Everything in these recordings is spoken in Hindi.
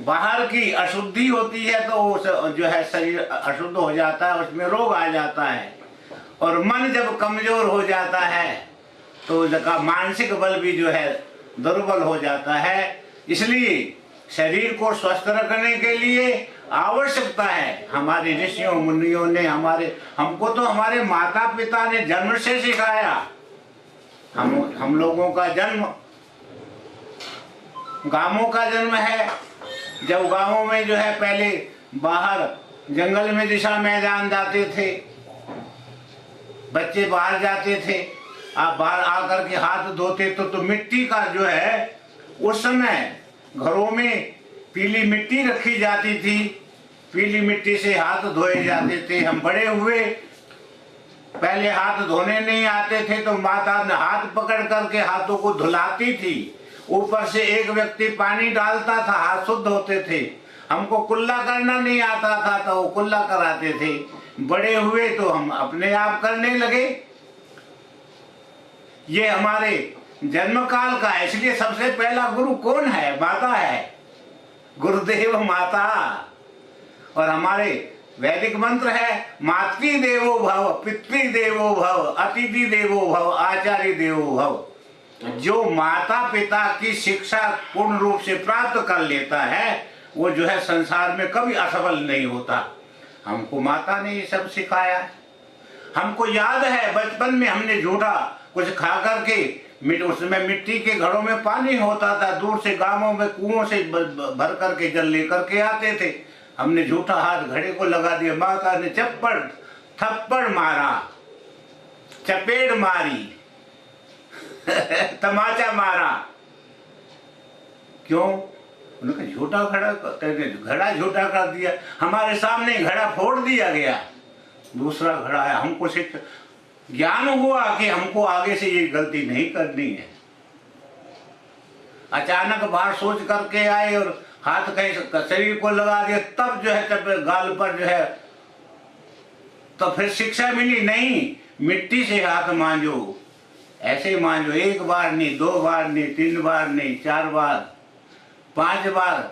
बाहर की अशुद्धि होती है तो जो है शरीर अशुद्ध हो जाता है, उसमें रोग आ जाता है। और मन जब कमजोर हो जाता है तो उसका मानसिक बल भी जो है दुर्बल हो जाता है। इसलिए शरीर को स्वस्थ रखने के लिए आवश्यकता है, हमारे ऋषियों मुनियों ने हमको तो हमारे माता पिता ने जन्म से सिखाया। हम लोगों का जन्म गांवों का जन्म है। जब गांवों में जो है पहले बाहर जंगल में दिशा मैदान जाते थे, बच्चे बाहर जाते थे, आप बाहर आकर के हाथ धोते तो मिट्टी का जो है उस समय घरों में पीली मिट्टी रखी जाती थी, पीली मिट्टी से हाथ धोए जाते थे। हम बड़े हुए, पहले हाथ धोने नहीं आते थे तो माता ने हाथ पकड़ करके हाथों को धुलाती थी, ऊपर से एक व्यक्ति पानी डालता था, हाथ शुद्ध होते थे। हमको कुल्ला करना नहीं आता था तो वो कुल्ला कराते थे। बड़े हुए तो हम अपने आप करने लगे। ये हमारे जन्म काल का है। इसलिए सबसे पहला गुरु कौन है? माता है, गुरुदेव माता। और हमारे वैदिक मंत्र है मातृ देवो भव, पितृ देवो भव, अतिथि देवो भव, आचार्य देवो भव। जो माता पिता की शिक्षा पूर्ण रूप से प्राप्त कर लेता है वो जो है संसार में कभी असफल नहीं होता। हमको माता ने ये सब सिखाया। हमको याद है बचपन में हमने झूठा कुछ खा करके, उसमें मिट्टी के घड़ों में पानी होता था, दूर से गांवों में कुओं से भर करके जल लेकर के आते थे। हमने झूठा हाथ घड़े को लगा दिया, माता ने थप्पड़ मारा, चपेट मारी, तमाचा मारा। क्यों? उन्होंने झूठा घड़ा झूठा कर दिया। हमारे सामने घड़ा फोड़ दिया गया, दूसरा घड़ा है। हमको ज्ञान हुआ कि हमको आगे से ये गलती नहीं करनी है। अचानक बाहर सोच करके आए और हाथ कहीं शरीर को लगा दिया, तब जो है तब गाल पर जो है तो फिर शिक्षा मिली, नहीं मिट्टी से हाथ मांजो, ऐसे मांजो, एक बार नहीं, 2 बार नहीं, 3 बार नहीं, 4 बार, 5 बार।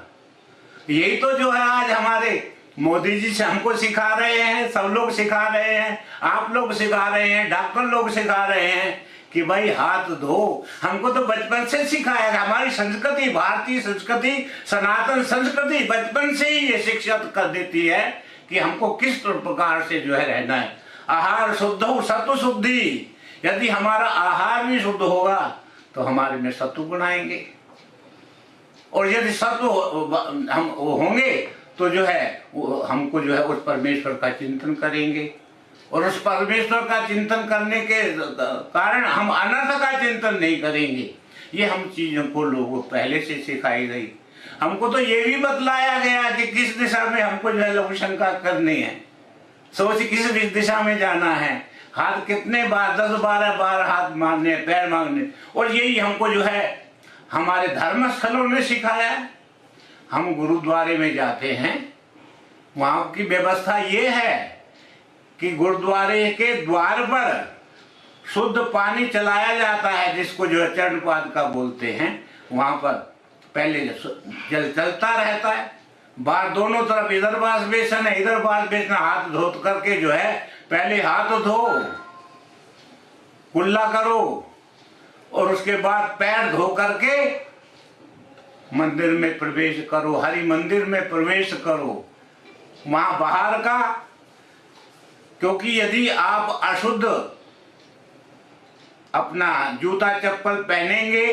यही तो जो है आज हमारे मोदी जी से हमको सिखा रहे हैं, सब लोग सिखा रहे हैं, आप लोग सिखा रहे हैं, डॉक्टर लोग सिखा रहे हैं कि भाई हाथ धो। हमको तो बचपन से सिखाया गया। हमारी संस्कृति, भारतीय संस्कृति, सनातन संस्कृति बचपन से ही ये शिक्षित कर देती है कि हमको किस प्रकार से जो है रहना है। आहार शुद्ध हो सत्व शुद्धि। यदि हमारा आहार भी शुद्ध होगा तो हमारे में सत्व गुण आएंगे, और यदि सत्व हम होंगे तो जो है हमको जो है उस परमेश्वर का चिंतन करेंगे, और उस परमेश्वर का चिंतन करने के कारण हम अनर्थ का चिंतन नहीं करेंगे। ये हम चीजों को लोगों पहले से सिखाई गई। हमको तो ये भी बतलाया गया कि किस दिशा में हमको जो है लघु शंका करनी है, सोच किस दिशा में जाना है, हाथ कितने बार, 10-12 बार हाथ मारने, पैर मांगने। और यही हमको जो है हमारे धर्म स्थलों ने सिखाया। हम गुरुद्वारे में जाते हैं, वहां की व्यवस्था ये है कि गुरुद्वारे के द्वार पर शुद्ध पानी चलाया जाता है, जिसको जो है चरणपाद का बोलते हैं। वहां पर पहले जल चलता रहता है, बाहर दोनों तरफ, इधर वाश बेसन है, इधर वाश बेसन, हाथ धो करके जो है पहले हाथ धो, कुल्ला करो, और उसके बाद पैर धो करके मंदिर में प्रवेश करो, हरि मंदिर में प्रवेश करो। वहां बाहर का, क्योंकि यदि आप अशुद्ध अपना जूता चप्पल पहनेंगे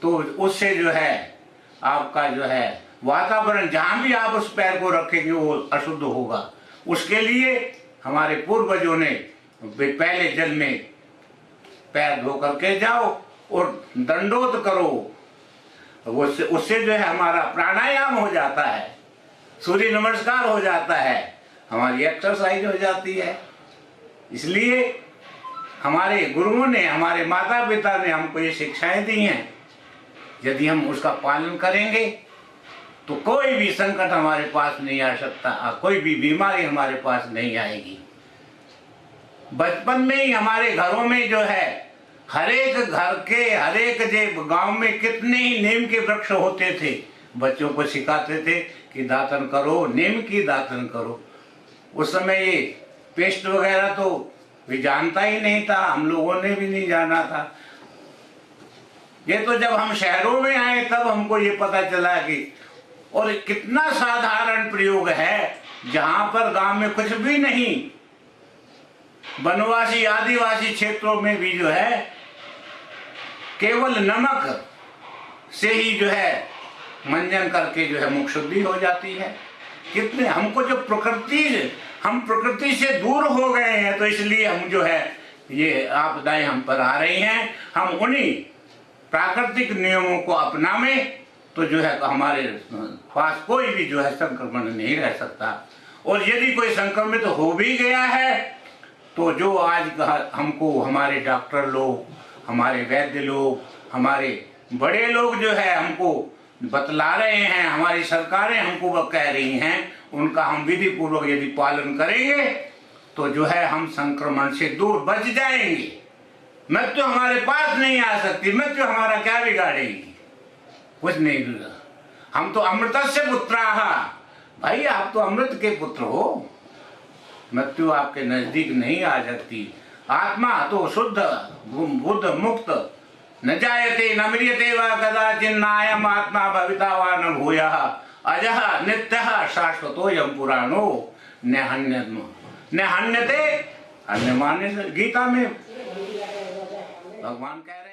तो उससे जो है आपका जो है वातावरण, जहां भी आप उस पैर को रखेंगे वो अशुद्ध होगा। उसके लिए हमारे पूर्वजों ने पहले जल में पैर धो करके जाओ और दंडोत करो, उससे जो है हमारा प्राणायाम हो जाता है, सूर्य नमस्कार हो जाता है, हमारी एक्सरसाइज हो जाती है। इसलिए हमारे गुरुओं ने, हमारे माता पिता ने हमको ये शिक्षाएं दी हैं। यदि हम उसका पालन करेंगे तो कोई भी संकट हमारे पास नहीं आ सकता, कोई भी बीमारी हमारे पास नहीं आएगी। बचपन में ही हमारे घरों में जो है हर एक घर के, हर एक गांव में कितने ही नीम के वृक्ष होते थे। बच्चों को सिखाते थे कि दातन करो, नीम की दातन करो। उस समय ये पेस्ट वगैरह तो भी जानता ही नहीं था, हम लोगों ने भी नहीं जाना था। ये तो जब हम शहरों में आए तब हमको ये पता चला कि और कितना साधारण प्रयोग है, जहां पर गांव में कुछ भी नहीं, वनवासी आदिवासी क्षेत्रों में भी जो है केवल नमक से ही जो है मंजन करके जो है मुख शुद्धि हो जाती है। कितने हमको जो हम प्रकृति से दूर हो गए हैं, तो इसलिए हम जो है ये आपदाएं हम पर आ रही हैं। हम उन्हीं प्राकृतिक नियमों को अपनावें तो जो है हमारे पास कोई भी जो है संक्रमण नहीं रह सकता। और यदि कोई संक्रमित हो भी गया है तो जो आज हमको हमारे डॉक्टर लोग, हमारे वैद्य लोग, हमारे बड़े लोग जो है हमको बतला रहे हैं, हमारी सरकारें हमको वो कह रही हैं, उनका हम विधि पूर्वक यदि पालन करेंगे तो जो है हम संक्रमण से दूर बच जाएंगे। मृत्यु हमारे पास नहीं आ सकती, मृत्यु हमारा क्या बिगाड़ेगी, कुछ नहीं। हम तो अमृतस्य पुत्राः, भाई आप तो अमृत के पुत्र हो, मृत्यु आपके नजदीक नहीं आ सकती। आत्मा तो शुद्ध बुद्ध मुक्त, न जायते न म्रियते वा कदाचिन, नायम आत्मा भविता वा न भूयः, अजः नित्यः शाश्वतोऽयं पुराणो न हन्यते। अन्य मान्य गीता में भगवान कह रहे हैं।